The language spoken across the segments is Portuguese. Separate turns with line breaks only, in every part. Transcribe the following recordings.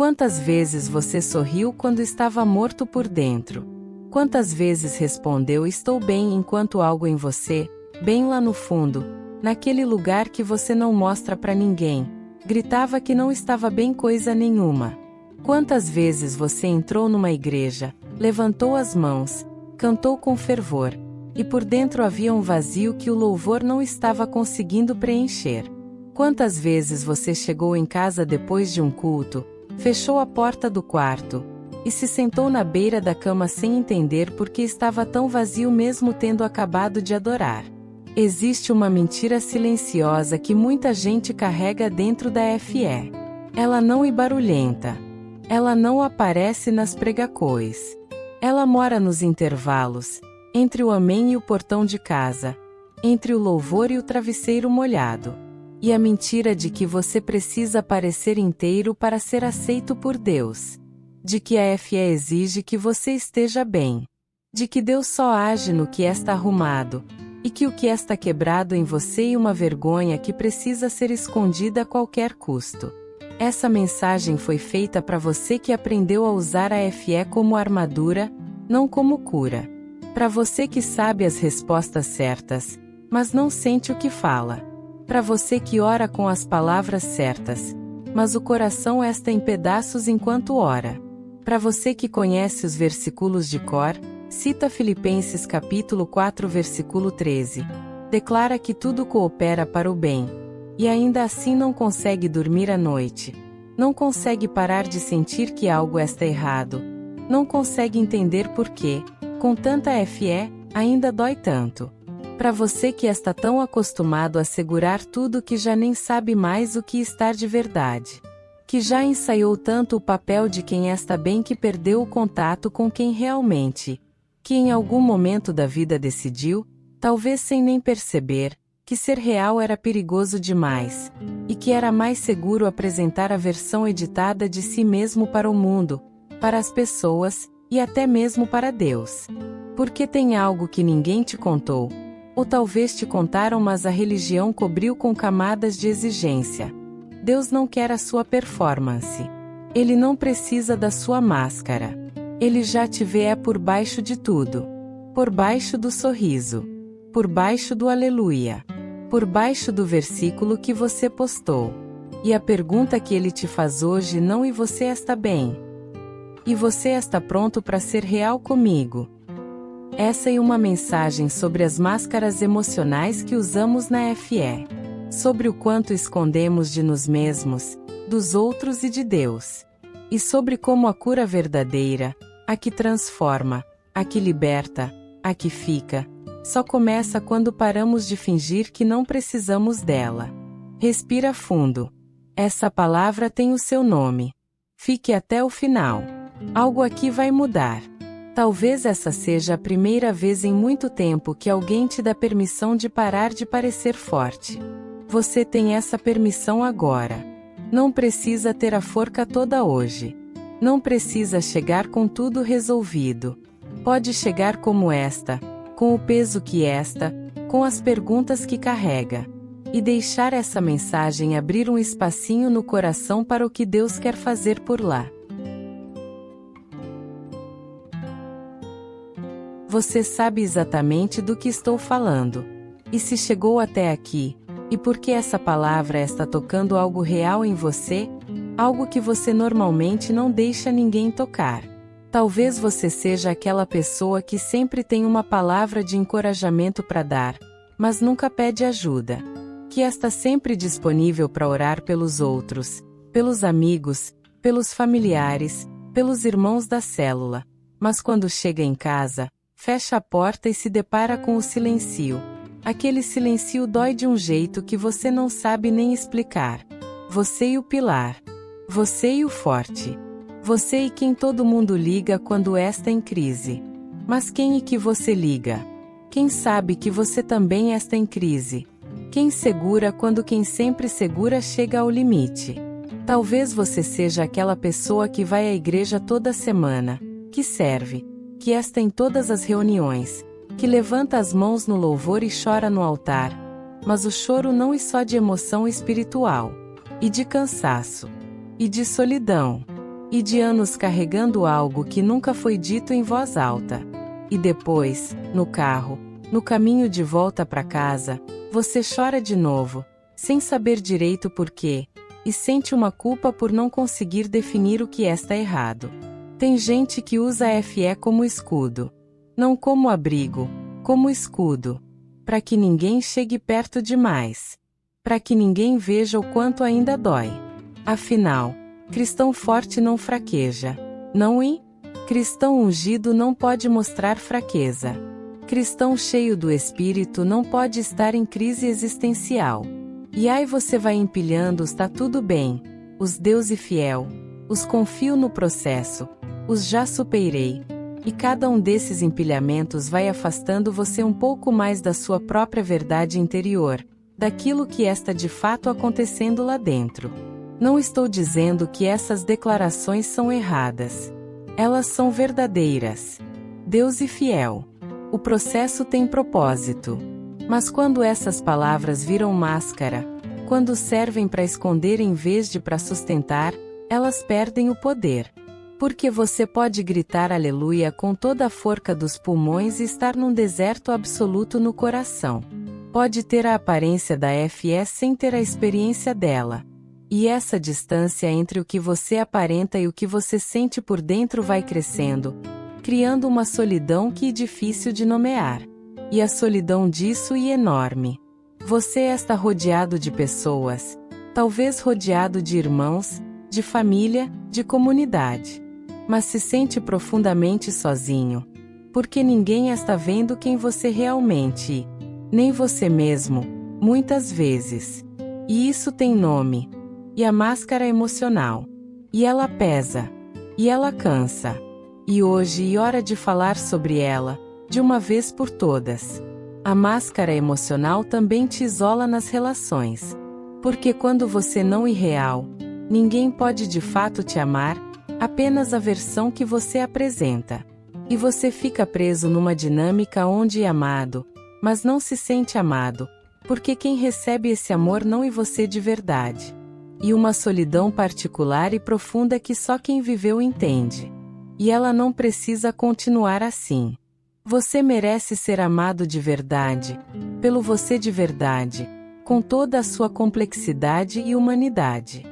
Quantas vezes você sorriu quando estava morto por dentro? Quantas vezes respondeu estou bem enquanto algo em você, bem lá no fundo, naquele lugar que você não mostra para ninguém, gritava que não estava bem coisa nenhuma? Quantas vezes você entrou numa igreja, levantou as mãos, cantou com fervor, e por dentro havia um vazio que o louvor não estava conseguindo preencher? Quantas vezes você chegou em casa depois de um culto, fechou a porta do quarto, e se sentou na beira da cama sem entender por que estava tão vazio mesmo tendo acabado de adorar? Existe uma mentira silenciosa que muita gente carrega dentro da FE. Ela não é barulhenta. Ela não aparece nas pregacões. Ela mora nos intervalos, entre o amém e o portão de casa, entre o louvor e o travesseiro molhado. E a mentira de que você precisa parecer inteiro para ser aceito por Deus. De que a FE exige que você esteja bem. De que Deus só age no que está arrumado, e que o que está quebrado em você é uma vergonha que precisa ser escondida a qualquer custo. Essa mensagem foi feita para você que aprendeu a usar a FE como armadura, não como cura. Para você que sabe as respostas certas, mas não sente o que fala. Para você que ora com as palavras certas, mas o coração está em pedaços enquanto ora. Para você que conhece os versículos de cor, cita Filipenses capítulo 4 versículo 13. Declara que tudo coopera para o bem. E ainda assim não consegue dormir à noite. Não consegue parar de sentir que algo está errado. Não consegue entender por que, com tanta FE, ainda dói tanto. Para você que está tão acostumado a segurar tudo que já nem sabe mais o que estar de verdade. Que já ensaiou tanto o papel de quem está bem que perdeu o contato com quem realmente, que em algum momento da vida decidiu, talvez sem nem perceber, que ser real era perigoso demais, e que era mais seguro apresentar a versão editada de si mesmo para o mundo, para as pessoas, e até mesmo para Deus. Porque tem algo que ninguém te contou. Ou talvez te contaram mas a religião cobriu com camadas de exigência. Deus não quer a sua performance. Ele não precisa da sua máscara. Ele já te vê por baixo de tudo. Por baixo do sorriso. Por baixo do aleluia. Por baixo do versículo que você postou. E a pergunta que ele te faz hoje não e você está bem? E você está pronto para ser real comigo? Essa é uma mensagem sobre as máscaras emocionais que usamos na FE. Sobre o quanto escondemos de nós mesmos, dos outros e de Deus. E sobre como a cura verdadeira, a que transforma, a que liberta, a que fica, só começa quando paramos de fingir que não precisamos dela. Respira fundo. Essa palavra tem o seu nome. Fique até o final. Algo aqui vai mudar. Talvez essa seja a primeira vez em muito tempo que alguém te dá permissão de parar de parecer forte. Você tem essa permissão agora. Não precisa ter a forca toda hoje. Não precisa chegar com tudo resolvido. Pode chegar como esta, com o peso que esta, com as perguntas que carrega. E deixar essa mensagem abrir um espacinho no coração para o que Deus quer fazer por lá. Você sabe exatamente do que estou falando. E se chegou até aqui, e porque essa palavra está tocando algo real em você, algo que você normalmente não deixa ninguém tocar. Talvez você seja aquela pessoa que sempre tem uma palavra de encorajamento para dar, mas nunca pede ajuda. Que está sempre disponível para orar pelos outros, pelos amigos, pelos familiares, pelos irmãos da célula. Mas quando chega em casa, fecha a porta e se depara com o silêncio. Aquele silêncio dói de um jeito que você não sabe nem explicar. Você e o pilar. Você e o forte. Você e quem todo mundo liga quando está em crise. Mas quem e que você liga? Quem sabe que você também está em crise? Quem segura quando quem sempre segura chega ao limite? Talvez você seja aquela pessoa que vai à igreja toda semana, que serve, que está em todas as reuniões, que levanta as mãos no louvor e chora no altar, mas o choro não é só de emoção espiritual, e de cansaço, e de solidão, e de anos carregando algo que nunca foi dito em voz alta. E depois, no carro, no caminho de volta para casa, você chora de novo, sem saber direito por quê, e sente uma culpa por não conseguir definir o que está errado. Tem gente que usa a FE como escudo. Não como abrigo, como escudo. Para que ninguém chegue perto demais. Para que ninguém veja o quanto ainda dói. Afinal, cristão forte não fraqueja. Não é? Cristão ungido não pode mostrar fraqueza. Cristão cheio do Espírito não pode estar em crise existencial. E aí você vai empilhando os tá tudo bem, os Deus e fiel, os confio no processo, os já superei. E cada um desses empilhamentos vai afastando você um pouco mais da sua própria verdade interior, daquilo que está de fato acontecendo lá dentro. Não estou dizendo que essas declarações são erradas. Elas são verdadeiras. Deus e fiel. O processo tem propósito. Mas quando essas palavras viram máscara, quando servem para esconder em vez de para sustentar, elas perdem o poder. Porque você pode gritar aleluia com toda a força dos pulmões e estar num deserto absoluto no coração. Pode ter a aparência da FE sem ter a experiência dela. E essa distância entre o que você aparenta e o que você sente por dentro vai crescendo, criando uma solidão que é difícil de nomear. E a solidão disso é enorme. Você está rodeado de pessoas, talvez rodeado de irmãos, de família, de comunidade. Mas se sente profundamente sozinho. Porque ninguém está vendo quem você realmente é. Nem você mesmo, muitas vezes. E isso tem nome. E a máscara emocional. E ela pesa. E ela cansa. E hoje é hora de falar sobre ela, de uma vez por todas. A máscara emocional também te isola nas relações. Porque quando você não é real, ninguém pode de fato te amar, apenas a versão que você apresenta. E você fica preso numa dinâmica onde é amado, mas não se sente amado, porque quem recebe esse amor não é você de verdade. E uma solidão particular e profunda que só quem viveu entende. E ela não precisa continuar assim. Você merece ser amado de verdade, pelo você de verdade, com toda a sua complexidade e humanidade.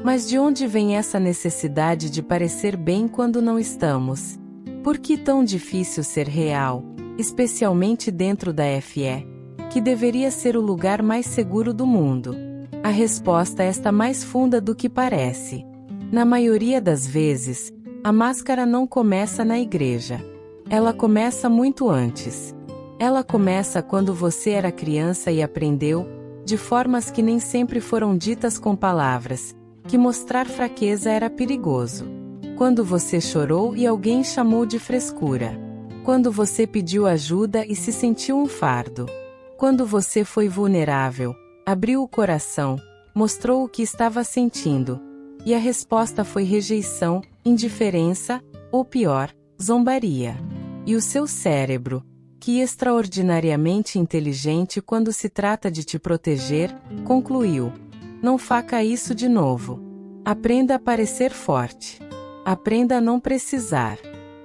Mas de onde vem essa necessidade de parecer bem quando não estamos? Por que tão difícil ser real, especialmente dentro da FE, que deveria ser o lugar mais seguro do mundo? A resposta está mais funda do que parece. Na maioria das vezes, a máscara não começa na igreja. Ela começa muito antes. Ela começa quando você era criança e aprendeu, de formas que nem sempre foram ditas com palavras, que mostrar fraqueza era perigoso. Quando você chorou e alguém chamou de frescura. Quando você pediu ajuda e se sentiu um fardo. Quando você foi vulnerável, abriu o coração, mostrou o que estava sentindo. E a resposta foi rejeição, indiferença, ou pior, zombaria. E o seu cérebro, que é extraordinariamente inteligente quando se trata de te proteger, concluiu: não faça isso de novo. Aprenda a parecer forte. Aprenda a não precisar.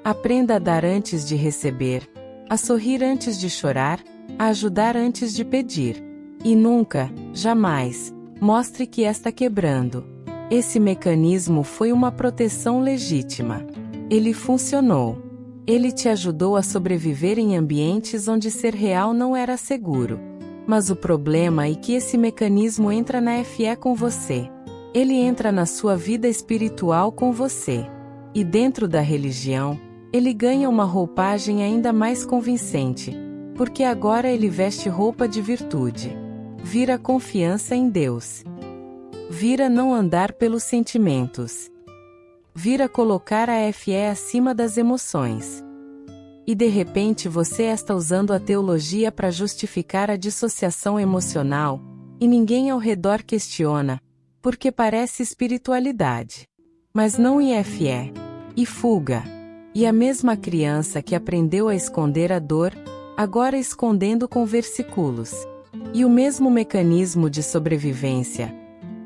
Aprenda a dar antes de receber, a sorrir antes de chorar, a ajudar antes de pedir. E nunca, jamais, mostre que está quebrando. Esse mecanismo foi uma proteção legítima. Ele funcionou. Ele te ajudou a sobreviver em ambientes onde ser real não era seguro. Mas o problema é que esse mecanismo entra na FE com você. Ele entra na sua vida espiritual com você. E dentro da religião, ele ganha uma roupagem ainda mais convincente, porque agora ele veste roupa de virtude. Vira confiança em Deus. Vira não andar pelos sentimentos. Vira colocar a FE acima das emoções. E de repente você está usando a teologia para justificar a dissociação emocional, e ninguém ao redor questiona, porque parece espiritualidade. Mas não é FE. E fuga. E a mesma criança que aprendeu a esconder a dor, agora escondendo com versículos. E o mesmo mecanismo de sobrevivência.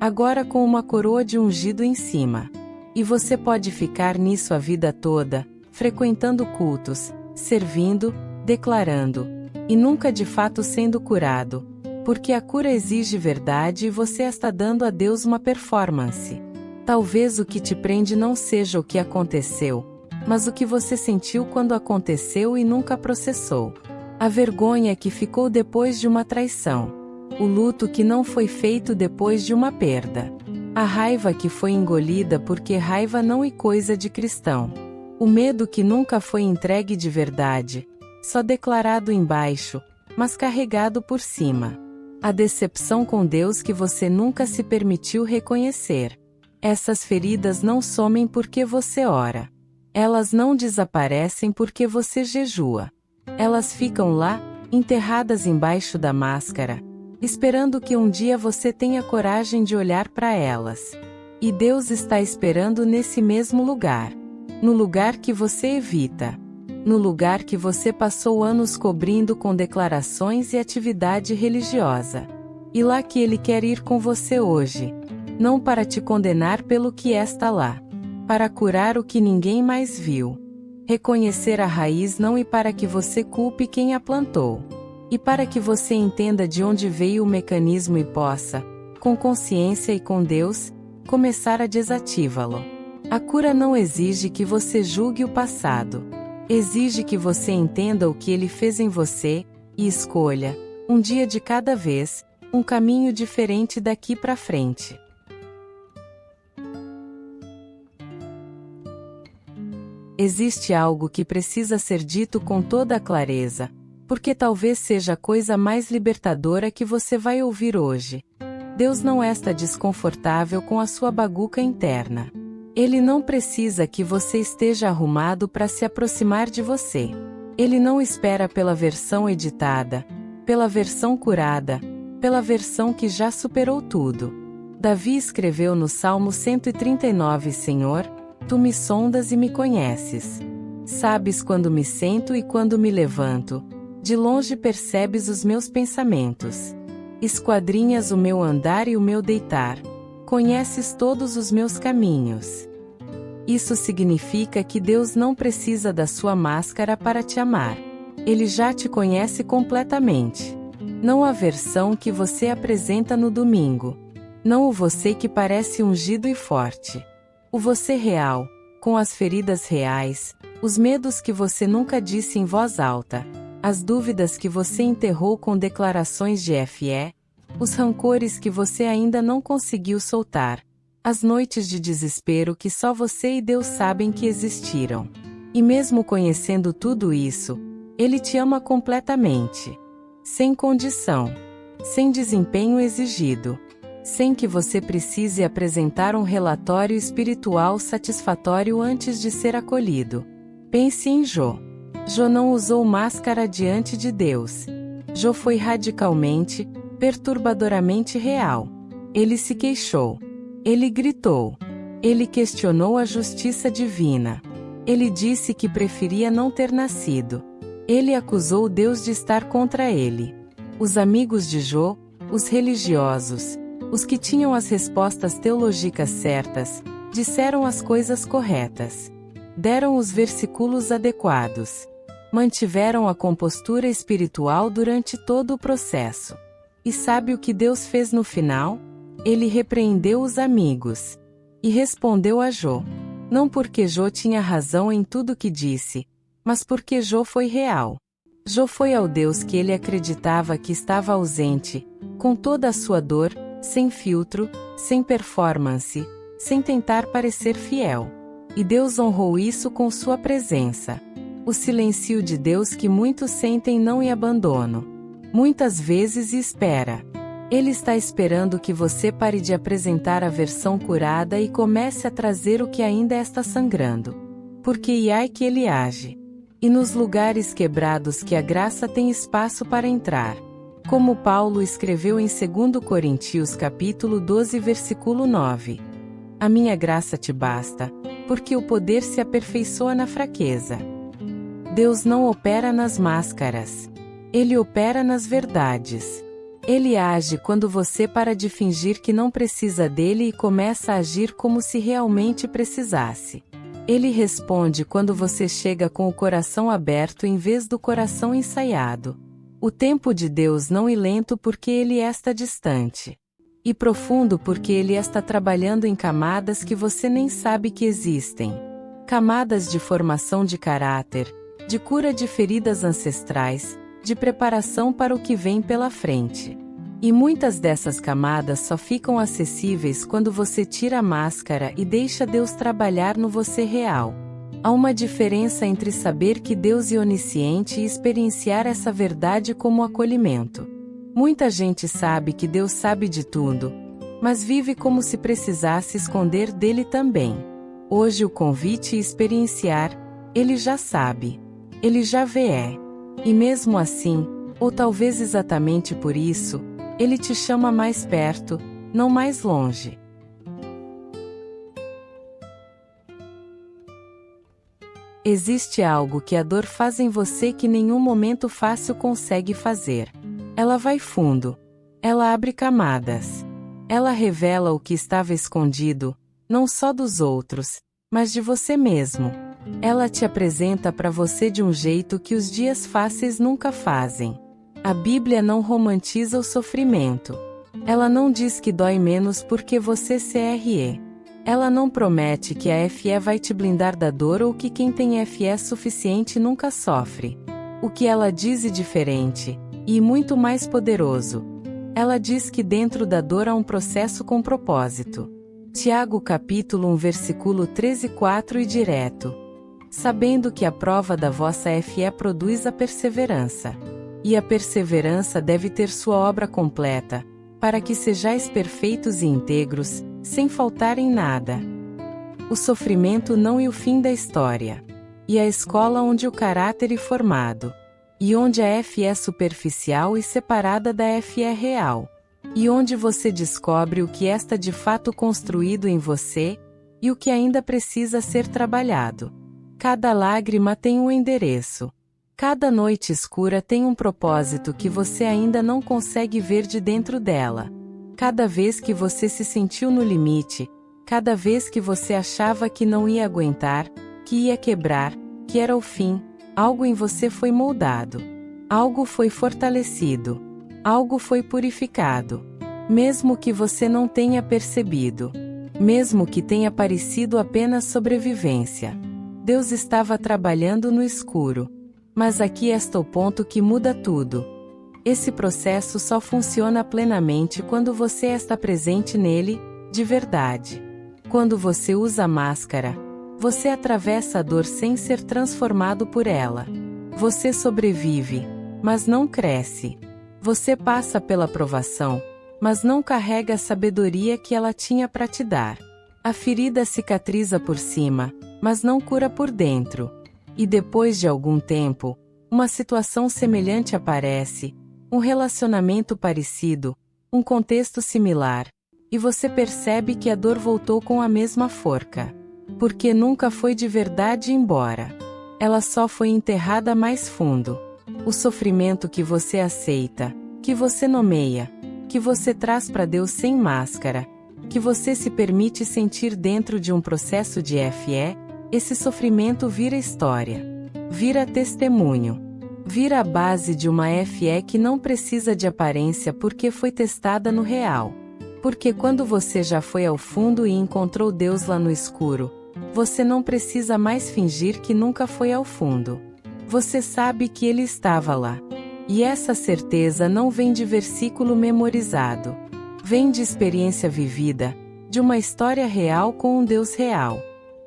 agora com uma coroa de ungido em cima. E você pode ficar nisso a vida toda, frequentando cultos, servindo, declarando, e nunca de fato sendo curado, porque a cura exige verdade e você está dando a Deus uma performance. Talvez o que te prende não seja o que aconteceu, mas o que você sentiu quando aconteceu e nunca processou. A vergonha que ficou depois de uma traição. O luto que não foi feito depois de uma perda. A raiva que foi engolida porque raiva não é coisa de cristão. O medo que nunca foi entregue de verdade, só declarado embaixo, mas carregado por cima. A decepção com Deus que você nunca se permitiu reconhecer. Essas feridas não somem porque você ora. Elas não desaparecem porque você jejua. Elas ficam lá, enterradas embaixo da máscara, esperando que um dia você tenha coragem de olhar para elas. E Deus está esperando nesse mesmo lugar. No lugar que você evita. No lugar que você passou anos cobrindo com declarações e atividade religiosa. E lá que Ele quer ir com você hoje. Não para te condenar pelo que está lá. Para curar o que ninguém mais viu. Reconhecer a raiz não e para que você culpe quem a plantou. E para que você entenda de onde veio o mecanismo e possa, com consciência e com Deus, começar a desativá-lo. A cura não exige que você julgue o passado. Exige que você entenda o que Ele fez em você, e escolha, um dia de cada vez, um caminho diferente daqui para frente. Existe algo que precisa ser dito com toda a clareza, porque talvez seja a coisa mais libertadora que você vai ouvir hoje. Deus não está desconfortável com a sua bagunça interna. Ele não precisa que você esteja arrumado para se aproximar de você. Ele não espera pela versão editada, pela versão curada, pela versão que já superou tudo. Davi escreveu no Salmo 139: Senhor, Tu me sondas e me conheces. Sabes quando me sento e quando me levanto. De longe percebes os meus pensamentos. Esquadrinhas o meu andar e o meu deitar. Conheces todos os meus caminhos. Isso significa que Deus não precisa da sua máscara para te amar. Ele já te conhece completamente. Não a versão que você apresenta no domingo. Não o você que parece ungido e forte. O você real, com as feridas reais, os medos que você nunca disse em voz alta, as dúvidas que você enterrou com declarações de fé, os rancores que você ainda não conseguiu soltar, as noites de desespero que só você e Deus sabem que existiram. E mesmo conhecendo tudo isso, Ele te ama completamente. Sem condição. Sem desempenho exigido. Sem que você precise apresentar um relatório espiritual satisfatório antes de ser acolhido. Pense em Jó. Jó não usou máscara diante de Deus. Jó foi radicalmente, perturbadoramente real. Ele se queixou. Ele gritou. Ele questionou a justiça divina. Ele disse que preferia não ter nascido. Ele acusou Deus de estar contra ele. Os amigos de Jó, os religiosos, os que tinham as respostas teológicas certas, disseram as coisas corretas. Deram os versículos adequados. Mantiveram a compostura espiritual durante todo o processo. E sabe o que Deus fez no final? Ele repreendeu os amigos. E respondeu a Jó. Não porque Jó tinha razão em tudo que disse, mas porque Jó foi real. Jó foi ao Deus que ele acreditava que estava ausente, com toda a sua dor, sem filtro, sem performance, sem tentar parecer fiel. E Deus honrou isso com sua presença. O silêncio de Deus que muitos sentem não e abandono. Muitas vezes espera. Ele está esperando que você pare de apresentar a versão curada e comece a trazer o que ainda está sangrando. Porque ai que ele age. E nos lugares quebrados que a graça tem espaço para entrar. Como Paulo escreveu em 2 Coríntios capítulo 12 versículo 9. A minha graça te basta, porque o poder se aperfeiçoa na fraqueza. Deus não opera nas máscaras. Ele opera nas verdades. Ele age quando você para de fingir que não precisa dele e começa a agir como se realmente precisasse. Ele responde quando você chega com o coração aberto em vez do coração ensaiado. O tempo de Deus não é lento porque ele está distante. E profundo porque ele está trabalhando em camadas que você nem sabe que existem. Camadas de formação de caráter, de cura de feridas ancestrais, de preparação para o que vem pela frente. E muitas dessas camadas só ficam acessíveis quando você tira a máscara e deixa Deus trabalhar no você real. Há uma diferença entre saber que Deus é onisciente e experienciar essa verdade como acolhimento. Muita gente sabe que Deus sabe de tudo, mas vive como se precisasse esconder dele também. Hoje o convite é experienciar, ele já sabe. Ele já vê. E mesmo assim, ou talvez exatamente por isso, ele te chama mais perto, não mais longe. Existe algo que a dor faz em você que nenhum momento fácil consegue fazer. Ela vai fundo. Ela abre camadas. Ela revela o que estava escondido, não só dos outros, mas de você mesmo. Ela te apresenta para você de um jeito que os dias fáceis nunca fazem. A Bíblia não romantiza o sofrimento. Ela não diz que dói menos porque você CRE. Ela não promete que a FE vai te blindar da dor ou que quem tem FE suficiente nunca sofre. O que ela diz é diferente, e muito mais poderoso. Ela diz que dentro da dor há um processo com propósito. Tiago capítulo 1 versículo 13:4 e direto. Sabendo que a prova da vossa FE produz a perseverança. E a perseverança deve ter sua obra completa, para que sejais perfeitos e íntegros, sem faltar em nada. O sofrimento não é o fim da história. E a escola onde o caráter é formado. E onde a FE é superficial e separada da FE real. E onde você descobre o que está de fato construído em você, e o que ainda precisa ser trabalhado. Cada lágrima tem um endereço. Cada noite escura tem um propósito que você ainda não consegue ver de dentro dela. Cada vez que você se sentiu no limite, cada vez que você achava que não ia aguentar, que ia quebrar, que era o fim, algo em você foi moldado. Algo foi fortalecido. Algo foi purificado. Mesmo que você não tenha percebido. Mesmo que tenha parecido apenas sobrevivência. Deus estava trabalhando no escuro. Mas aqui está o ponto que muda tudo. Esse processo só funciona plenamente quando você está presente nele, de verdade. Quando você usa a máscara, você atravessa a dor sem ser transformado por ela. Você sobrevive, mas não cresce. Você passa pela provação, mas não carrega a sabedoria que ela tinha para te dar. A ferida cicatriza por cima, mas não cura por dentro. E depois de algum tempo, uma situação semelhante aparece, um relacionamento parecido, um contexto similar, e você percebe que a dor voltou com a mesma forca. Porque nunca foi de verdade embora. Ela só foi enterrada mais fundo. O sofrimento que você aceita, que você nomeia, que você traz para Deus sem máscara, que você se permite sentir dentro de um processo de FE, esse sofrimento vira história. Vira testemunho. Vira a base de uma FE que não precisa de aparência porque foi testada no real. Porque quando você já foi ao fundo e encontrou Deus lá no escuro, você não precisa mais fingir que nunca foi ao fundo. Você sabe que Ele estava lá. E essa certeza não vem de versículo memorizado. Vem de experiência vivida, de uma história real com um Deus real.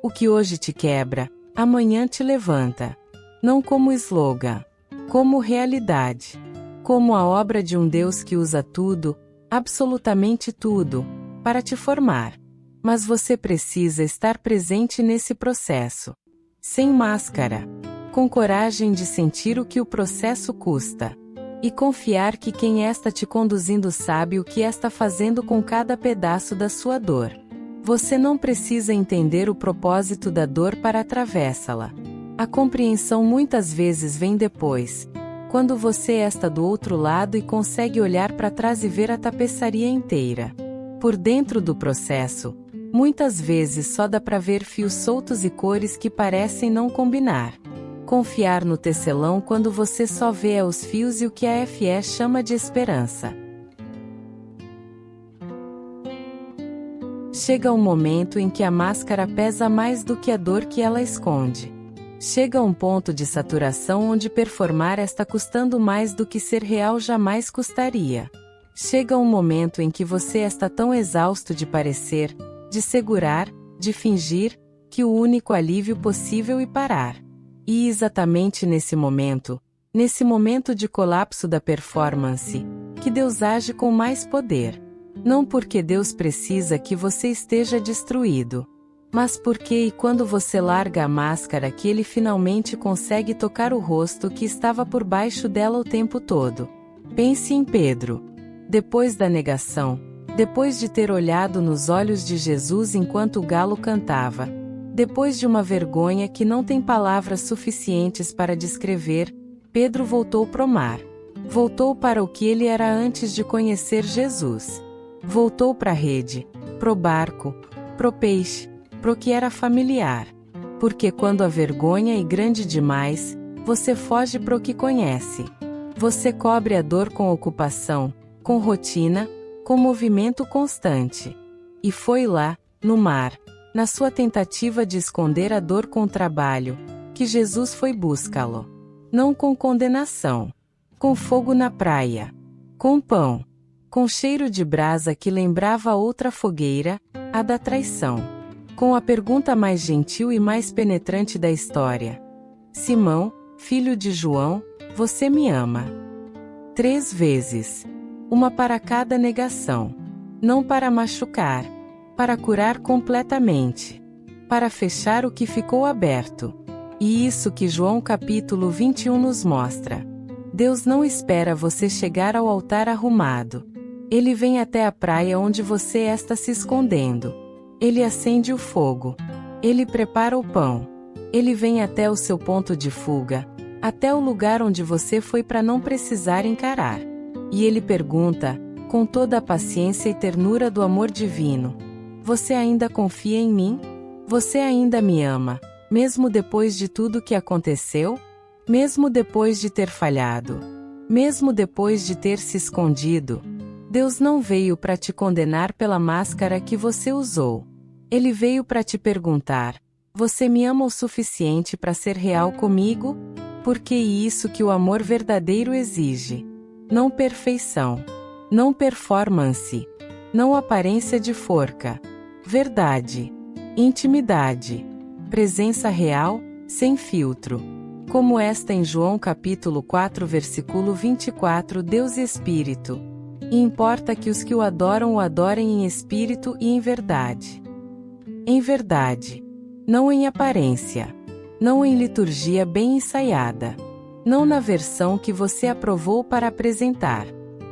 O que hoje te quebra, amanhã te levanta. Não como slogan, como realidade. Como a obra de um Deus que usa tudo, absolutamente tudo, para te formar. Mas você precisa estar presente nesse processo. Sem máscara. Com coragem de sentir o que o processo custa. E confiar que quem está te conduzindo sabe o que está fazendo com cada pedaço da sua dor. Você não precisa entender o propósito da dor para atravessá-la. A compreensão muitas vezes vem depois, quando você está do outro lado e consegue olhar para trás e ver a tapeçaria inteira. Por dentro do processo, muitas vezes só dá para ver fios soltos e cores que parecem não combinar. Confiar no tecelão quando você só vê os fios e o que a FE chama de esperança. Chega um momento em que a máscara pesa mais do que a dor que ela esconde. Chega um ponto de saturação onde performar está custando mais do que ser real jamais custaria. Chega um momento em que você está tão exausto de parecer, de segurar, de fingir, que o único alívio possível é parar. E exatamente nesse momento de colapso da performance, que Deus age com mais poder. Não porque Deus precisa que você esteja destruído, mas porque quando você larga a máscara que Ele finalmente consegue tocar o rosto que estava por baixo dela o tempo todo. Pense em Pedro. Depois da negação, depois de ter olhado nos olhos de Jesus enquanto o galo cantava, depois de uma vergonha que não tem palavras suficientes para descrever, Pedro voltou pro mar. Voltou para o que ele era antes de conhecer Jesus. Voltou para a rede, pro barco, pro peixe, pro que era familiar. Porque quando a vergonha é grande demais, você foge pro que conhece. Você cobre a dor com ocupação, com rotina, com movimento constante. E foi lá, no mar, na sua tentativa de esconder a dor com o trabalho, que Jesus foi buscá-lo. Não com condenação. Com fogo na praia. Com pão. Com cheiro de brasa que lembrava outra fogueira, a da traição. Com a pergunta mais gentil e mais penetrante da história. Simão, filho de João, você me ama? 3 vezes. Uma para cada negação. Não para machucar. Para curar completamente. Para fechar o que ficou aberto. E isso que João capítulo 21 nos mostra. Deus não espera você chegar ao altar arrumado. Ele vem até a praia onde você está se escondendo. Ele acende o fogo. Ele prepara o pão. Ele vem até o seu ponto de fuga, até o lugar onde você foi para não precisar encarar. E ele pergunta, com toda a paciência e ternura do amor divino: você ainda confia em mim? Você ainda me ama, mesmo depois de tudo que aconteceu? Mesmo depois de ter falhado? Mesmo depois de ter se escondido? Deus não veio para te condenar pela máscara que você usou. Ele veio para te perguntar: você me ama o suficiente para ser real comigo? Porque é isso que o amor verdadeiro exige. Não perfeição. Não performance. Não aparência de forca. Verdade. Intimidade. Presença real, sem filtro. Como esta em João capítulo 4 versículo 24, Deus e Espírito. E importa que os que o adorem em espírito e em verdade. Em verdade. Não em aparência. Não em liturgia bem ensaiada. Não na versão que você aprovou para apresentar.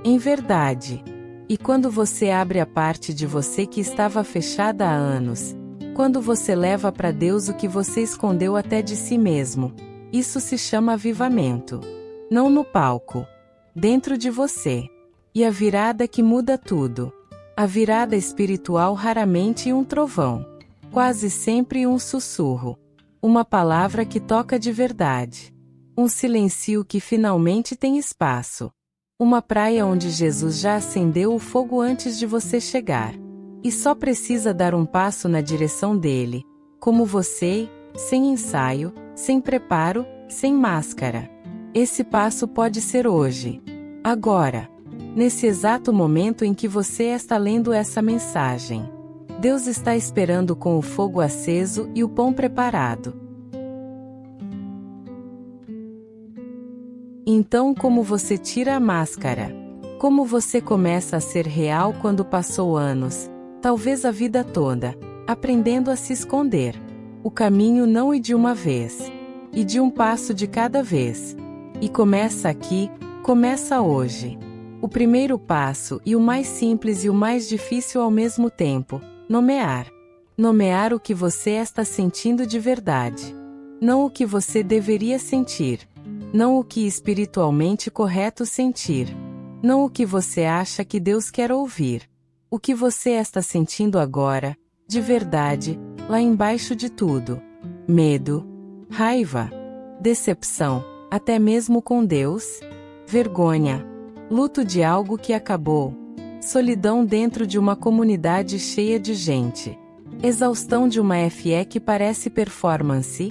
Em verdade. E quando você abre a parte de você que estava fechada há anos, quando você leva para Deus o que você escondeu até de si mesmo, isso se chama avivamento. Não no palco. Dentro de você. E a virada que muda tudo. A virada espiritual raramente um trovão. Quase sempre um sussurro. Uma palavra que toca de verdade. Um silêncio que finalmente tem espaço. Uma praia onde Jesus já acendeu o fogo antes de você chegar. E só precisa dar um passo na direção dele. Como você, sem ensaio, sem preparo, sem máscara. Esse passo pode ser hoje. Agora. Nesse exato momento em que você está lendo essa mensagem. Deus está esperando com o fogo aceso e o pão preparado. Então, como você tira a máscara? Como você começa a ser real quando passou anos, talvez a vida toda, aprendendo a se esconder? O caminho não é de uma vez, e de um passo de cada vez. E começa aqui, começa hoje. O primeiro passo, e o mais simples e o mais difícil ao mesmo tempo: nomear. Nomear o que você está sentindo de verdade. Não o que você deveria sentir. não o que espiritualmente correto sentir, não o que você acha que Deus quer ouvir. O que você está sentindo agora, de verdade, lá embaixo de tudo. Medo, raiva, decepção, até mesmo com Deus, vergonha, luto de algo que acabou, solidão dentro de uma comunidade cheia de gente, exaustão de uma FE que parece performance.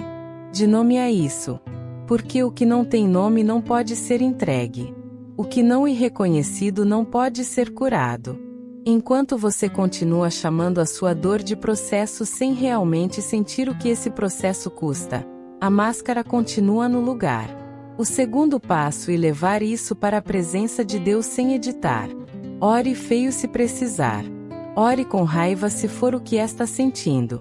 De nome a isso, porque o que não tem nome não pode ser entregue. O que não é reconhecido não pode ser curado. Enquanto você continua chamando a sua dor de processo sem realmente sentir o que esse processo custa, a máscara continua no lugar. O segundo passo é levar isso para a presença de Deus sem editar. Ore feio se precisar. Ore com raiva se for o que está sentindo.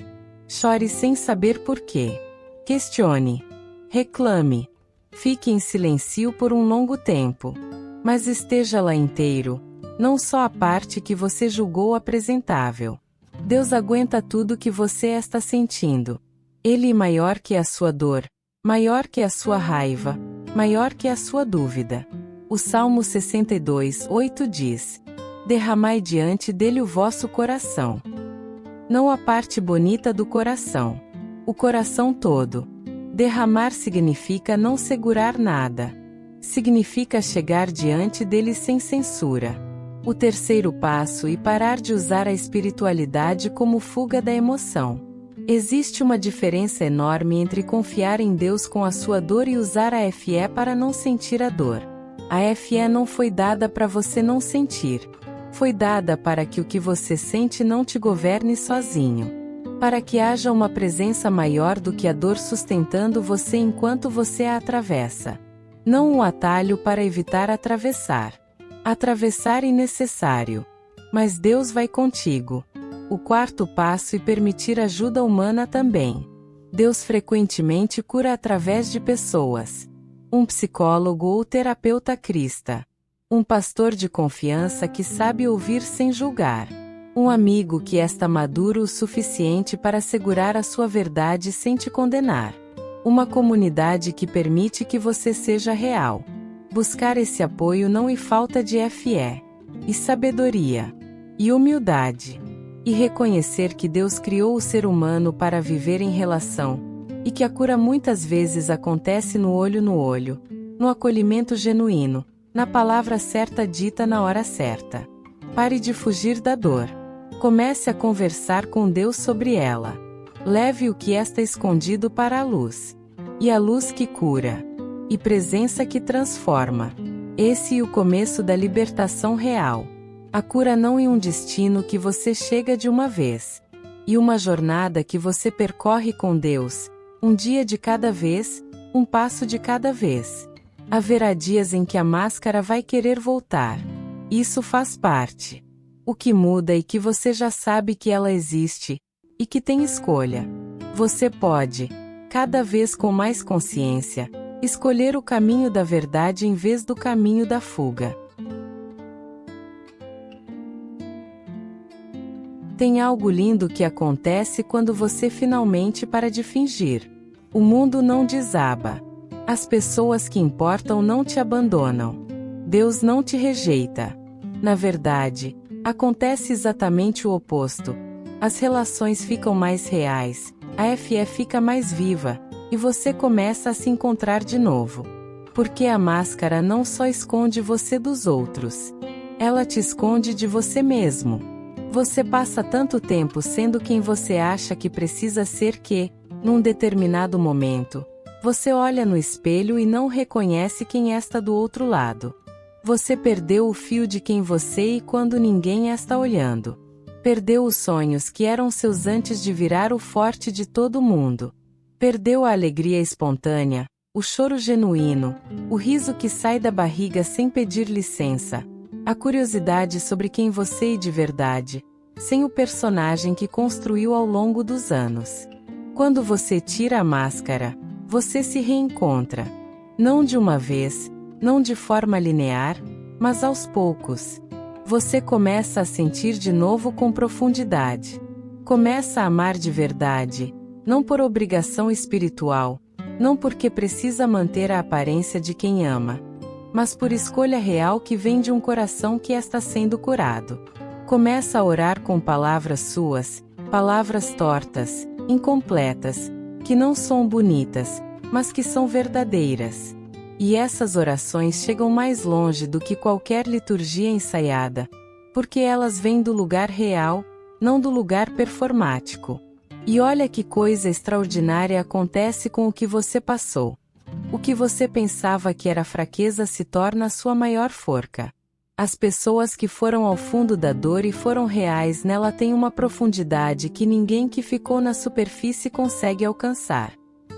Chore sem saber por quê. Questione. Reclame. Fique em silêncio por um longo tempo. Mas esteja lá inteiro, não só a parte que você julgou apresentável. Deus aguenta tudo que você está sentindo. Ele é maior que a sua dor, maior que a sua raiva, maior que a sua dúvida. O Salmo 62:8 diz: derramai diante dele o vosso coração. Não a parte bonita do coração. O coração todo. Derramar significa não segurar nada. Significa chegar diante dele sem censura. O terceiro passo é parar de usar a espiritualidade como fuga da emoção. Existe uma diferença enorme entre confiar em Deus com a sua dor e usar a FE para não sentir a dor. A FE não foi dada para você não sentir. Foi dada para que o que você sente não te governe sozinho. Para que haja uma presença maior do que a dor sustentando você enquanto você a atravessa. Não um atalho para evitar atravessar. Atravessar é necessário. Mas Deus vai contigo. O quarto passo é permitir ajuda humana também. Deus frequentemente cura através de pessoas. Um psicólogo ou terapeuta cristão. Um pastor de confiança que sabe ouvir sem julgar. Um amigo que está maduro o suficiente para segurar a sua verdade sem te condenar. Uma comunidade que permite que você seja real. Buscar esse apoio não é falta de FE. E sabedoria. E humildade. E reconhecer que Deus criou o ser humano para viver em relação. E que a cura muitas vezes acontece no olho, no acolhimento genuíno, na palavra certa dita na hora certa. Pare de fugir da dor. Comece a conversar com Deus sobre ela. Leve o que está escondido para a luz. E a luz que cura. E presença que transforma. Esse é o começo da libertação real. A cura não é um destino que você chega de uma vez. E uma jornada que você percorre com Deus, um dia de cada vez, um passo de cada vez. Haverá dias em que a máscara vai querer voltar. Isso faz parte. O que muda é que você já sabe que ela existe, e que tem escolha. Você pode, cada vez com mais consciência, escolher o caminho da verdade em vez do caminho da fuga. Tem algo lindo que acontece quando você finalmente para de fingir. O mundo não desaba. As pessoas que importam não te abandonam. Deus não te rejeita. Na verdade, acontece exatamente o oposto. As relações ficam mais reais, a FE fica mais viva, e você começa a se encontrar de novo. Porque a máscara não só esconde você dos outros. Ela te esconde de você mesmo. Você passa tanto tempo sendo quem você acha que precisa ser que, num determinado momento, você olha no espelho e não reconhece quem está do outro lado. Você perdeu o fio de quem você é quando ninguém está olhando. Perdeu os sonhos que eram seus antes de virar o forte de todo mundo. Perdeu a alegria espontânea, o choro genuíno, o riso que sai da barriga sem pedir licença, a curiosidade sobre quem você é de verdade, sem o personagem que construiu ao longo dos anos. Quando você tira a máscara, você se reencontra. Não de uma vez, não de forma linear, mas aos poucos. Você começa a sentir de novo com profundidade. Começa a amar de verdade, não por obrigação espiritual, Não porque precisa manter a aparência de quem ama, mas por escolha real que vem de um coração que está sendo curado. Começa a orar com palavras suas, palavras tortas, incompletas, que não são bonitas, mas que são verdadeiras. E essas orações chegam mais longe do que qualquer liturgia ensaiada, porque elas vêm do lugar real, não do lugar performático. E olha que coisa extraordinária acontece com o que você passou. O que você pensava que era fraqueza se torna a sua maior força. As pessoas que foram ao fundo da dor e foram reais nela têm uma profundidade que ninguém que ficou na superfície consegue alcançar.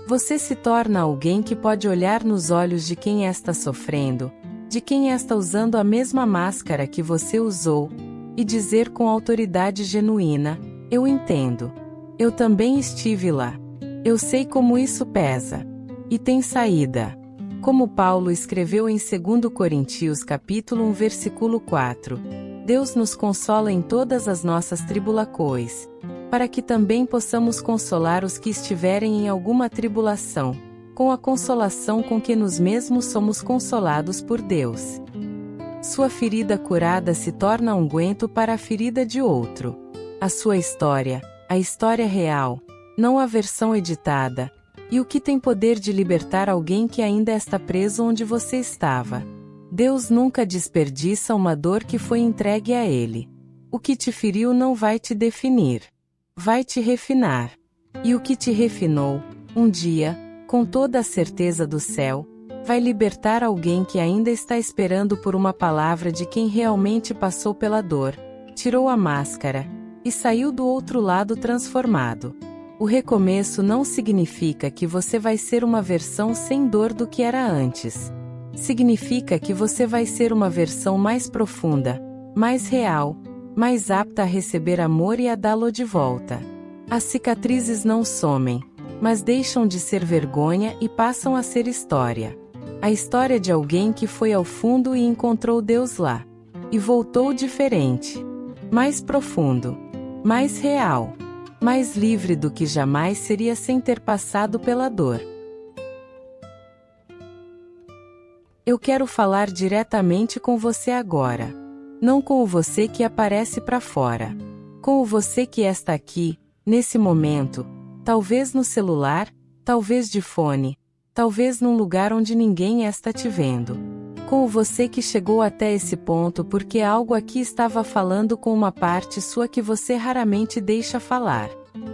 Você se torna alguém que pode olhar nos olhos de quem está sofrendo, de quem está usando a mesma máscara que você usou, e dizer com autoridade genuína: eu entendo. Eu também estive lá. Eu sei como isso pesa. E tem saída. Como Paulo escreveu em 2 Coríntios capítulo 1 versículo 4, Deus nos consola em todas as nossas tribulações, para que também possamos consolar os que estiverem em alguma tribulação, com a consolação com que nós mesmos somos consolados por Deus. Sua ferida curada se torna unguento para a ferida de outro. A sua história, a história real, não a versão editada, e o que tem poder de libertar alguém que ainda está preso onde você estava. Deus nunca desperdiça uma dor que foi entregue a Ele. O que te feriu não vai te definir. Vai te refinar. E o que te refinou, um dia, com toda a certeza do céu, vai libertar alguém que ainda está esperando por uma palavra de quem realmente passou pela dor, tirou a máscara, e saiu do outro lado transformado. O recomeço não significa que você vai ser uma versão sem dor do que era antes. Significa que você vai ser uma versão mais profunda, mais real, mais apta a receber amor e a dá-lo de volta. As cicatrizes não somem, mas deixam de ser vergonha e passam a ser história. A história de alguém que foi ao fundo e encontrou Deus lá. E voltou diferente. Mais profundo. Mais real. Mais livre do que jamais seria sem ter passado pela dor. Eu quero falar diretamente com você agora. Não com o você que aparece para fora. Com o você que está aqui, nesse momento, talvez no celular, talvez de fone, talvez num lugar onde ninguém está te vendo. Com o você que chegou até esse ponto porque algo aqui estava falando com uma parte sua que você raramente deixa falar.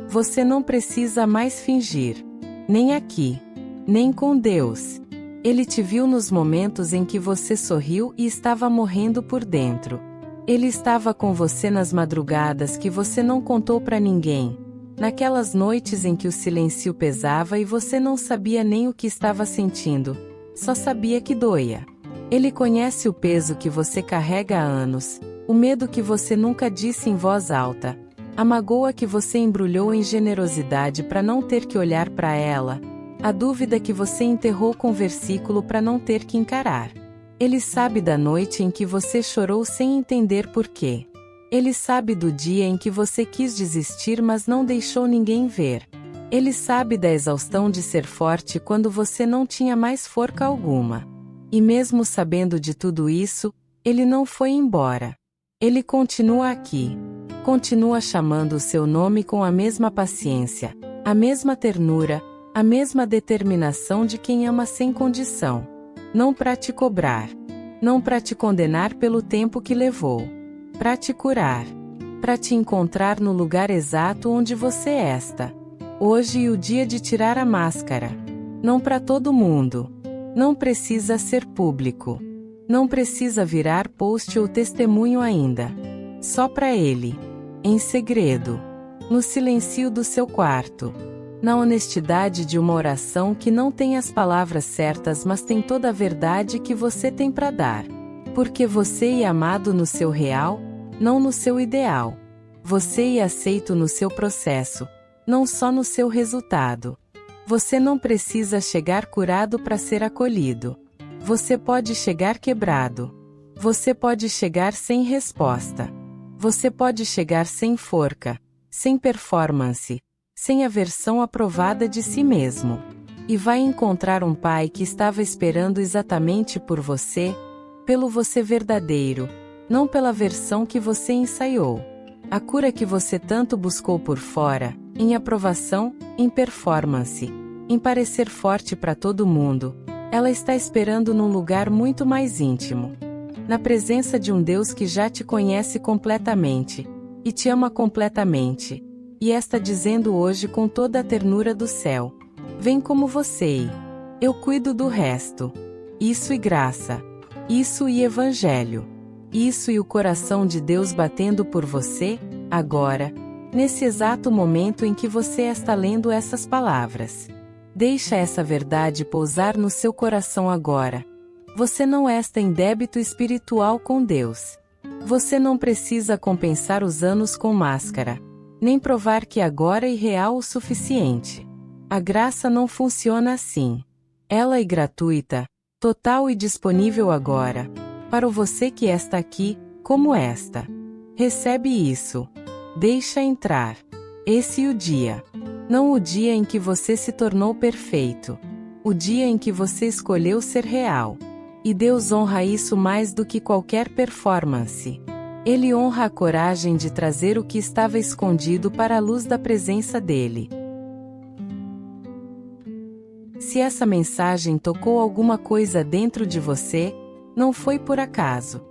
Você não precisa mais fingir. Nem aqui. Nem com Deus. Ele te viu nos momentos em que você sorriu e estava morrendo por dentro. Ele estava com você nas madrugadas que você não contou para ninguém. Naquelas noites em que o silêncio pesava e você não sabia nem o que estava sentindo. Só sabia que doía. Ele conhece o peso que você carrega há anos, o medo que você nunca disse em voz alta, a magoa que você embrulhou em generosidade para não ter que olhar para ela, a dúvida que você enterrou com versículo para não ter que encarar. Ele sabe da noite em que você chorou sem entender por quê. Ele sabe do dia em que você quis desistir mas não deixou ninguém ver. Ele sabe da exaustão de ser forte quando você não tinha mais força alguma. E mesmo sabendo de tudo isso, ele não foi embora. Ele continua aqui. Continua chamando o seu nome com a mesma paciência, a mesma ternura, a mesma determinação de quem ama sem condição. Não para te cobrar. Não para te condenar pelo tempo que levou. Para te curar. Para te encontrar no lugar exato onde você está. Hoje é o dia de tirar a máscara. Não para todo mundo. Não precisa ser público. Não precisa virar post ou testemunho ainda. Só para ele. Em segredo. No silêncio do seu quarto. Na honestidade de uma oração que não tem as palavras certas mas tem toda a verdade que você tem para dar. Porque você é amado no seu real, não no seu ideal. Você é aceito no seu processo, não só no seu resultado. Você não precisa chegar curado para ser acolhido. Você pode chegar quebrado. Você pode chegar sem resposta. Você pode chegar sem forca, sem performance, sem a versão aprovada de si mesmo. E vai encontrar um pai que estava esperando exatamente por você, pelo você verdadeiro, não pela versão que você ensaiou. A cura que você tanto buscou por fora, em aprovação, em performance, em parecer forte para todo mundo, ela está esperando num lugar muito mais íntimo. Na presença de um Deus que já te conhece completamente, e te ama completamente, e está dizendo hoje com toda a ternura do céu: vem como você e eu cuido do resto. Isso e graça. Isso e evangelho. Isso e o coração de Deus batendo por você, agora, nesse exato momento em que você está lendo essas palavras. Deixa essa verdade pousar no seu coração agora. Você não está em débito espiritual com Deus. Você não precisa compensar os anos com máscara, nem provar que agora é real o suficiente. A graça não funciona assim. Ela é gratuita, total e disponível agora, para o você que está aqui, como esta. Recebe isso. Deixa entrar. Esse é o dia. Não o dia em que você se tornou perfeito. O dia em que você escolheu ser real. E Deus honra isso mais do que qualquer performance. Ele honra a coragem de trazer o que estava escondido para a luz da presença dele. Se essa mensagem tocou alguma coisa dentro de você, não foi por acaso.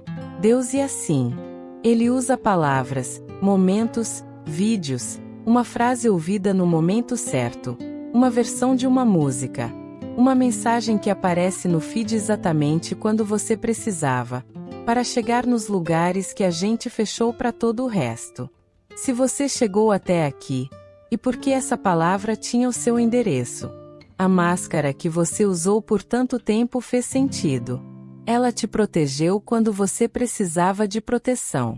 Deus é assim. Ele usa palavras, momentos, vídeos, uma frase ouvida no momento certo, uma versão de uma música, uma mensagem que aparece no feed exatamente quando você precisava, para chegar nos lugares que a gente fechou para todo o resto. Se você chegou até aqui, e porque essa palavra tinha o seu endereço, a máscara que você usou por tanto tempo fez sentido. Ela te protegeu quando você precisava de proteção.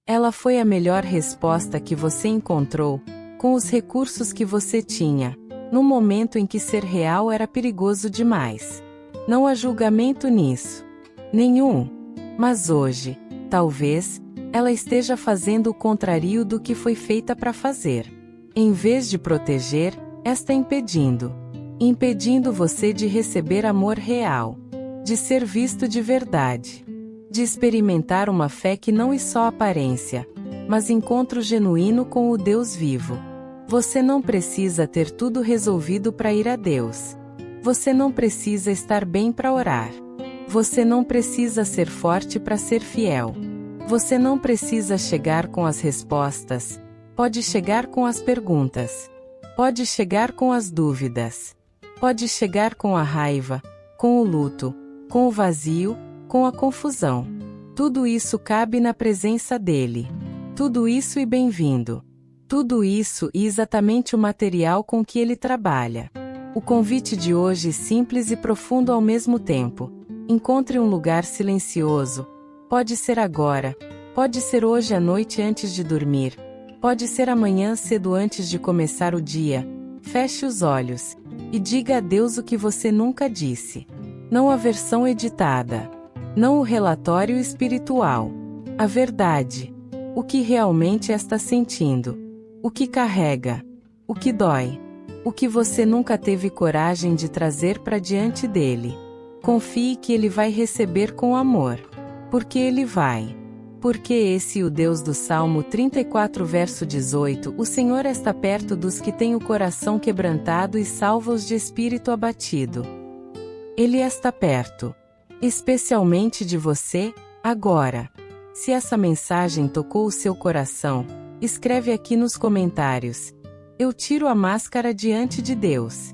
Ela foi a melhor resposta que você encontrou, com os recursos que você tinha, no momento em que ser real era perigoso demais. Não há julgamento nisso. Nenhum. Mas hoje, talvez, ela esteja fazendo o contrário do que foi feita para fazer. Em vez de proteger, está impedindo. Impedindo você de receber amor real. De ser visto de verdade. De experimentar uma fé que não é só aparência, mas encontro genuíno com o Deus vivo. Você não precisa ter tudo resolvido para ir a Deus. Você não precisa estar bem para orar. Você não precisa ser forte para ser fiel. Você não precisa chegar com as respostas. Pode chegar com as perguntas. Pode chegar com as dúvidas. Pode chegar com a raiva, com o luto, com o vazio, com a confusão. Tudo isso cabe na presença dele. Tudo isso e bem-vindo. Tudo isso e exatamente o material com que ele trabalha. O convite de hoje é simples e profundo ao mesmo tempo. Encontre um lugar silencioso. Pode ser agora. Pode ser hoje à noite antes de dormir. Pode ser amanhã cedo antes de começar o dia. Feche os olhos. E diga a Deus o que você nunca disse. Não a versão editada. Não o relatório espiritual. A verdade. O que realmente está sentindo. O que carrega. O que dói. O que você nunca teve coragem de trazer para diante dele. Confie que ele vai receber com amor. Porque ele vai. Porque esse é o Deus do Salmo 34 verso 18, o Senhor está perto dos que têm o coração quebrantado e salva-os de espírito abatido. Ele está perto. Especialmente de você, agora. Se essa mensagem tocou o seu coração, escreve aqui nos comentários. Eu tiro a máscara diante de Deus.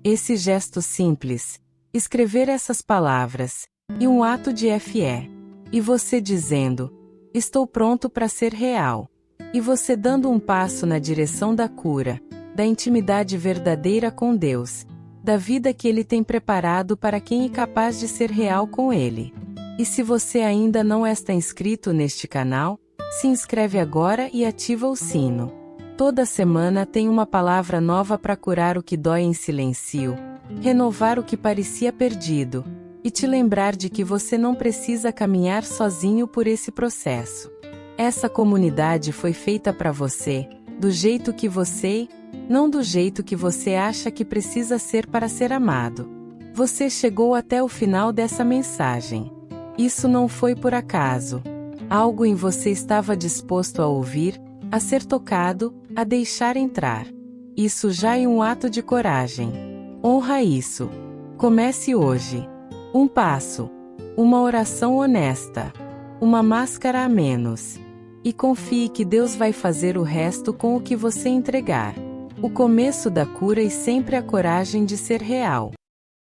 Esse gesto simples, escrever essas palavras, e um ato de fé. E você dizendo, estou pronto para ser real. E você dando um passo na direção da cura, da intimidade verdadeira com Deus, da vida que Ele tem preparado para quem é capaz de ser real com Ele. E se você ainda não está inscrito neste canal, se inscreve agora e ativa o sino. Toda semana tem uma palavra nova para curar o que dói em silêncio, renovar o que parecia perdido, e te lembrar de que você não precisa caminhar sozinho por esse processo. Essa comunidade foi feita para você, Do jeito que você, não do jeito que você acha que precisa ser para ser amado. Você chegou até o final dessa mensagem. Isso não foi por acaso. Algo em você estava disposto a ouvir, a ser tocado, a deixar entrar. Isso já é um ato de coragem. Honra isso. Comece hoje. Um passo. Uma oração honesta. Uma máscara a menos. E confie que Deus vai fazer o resto com o que você entregar. O começo da cura e sempre a coragem de ser real.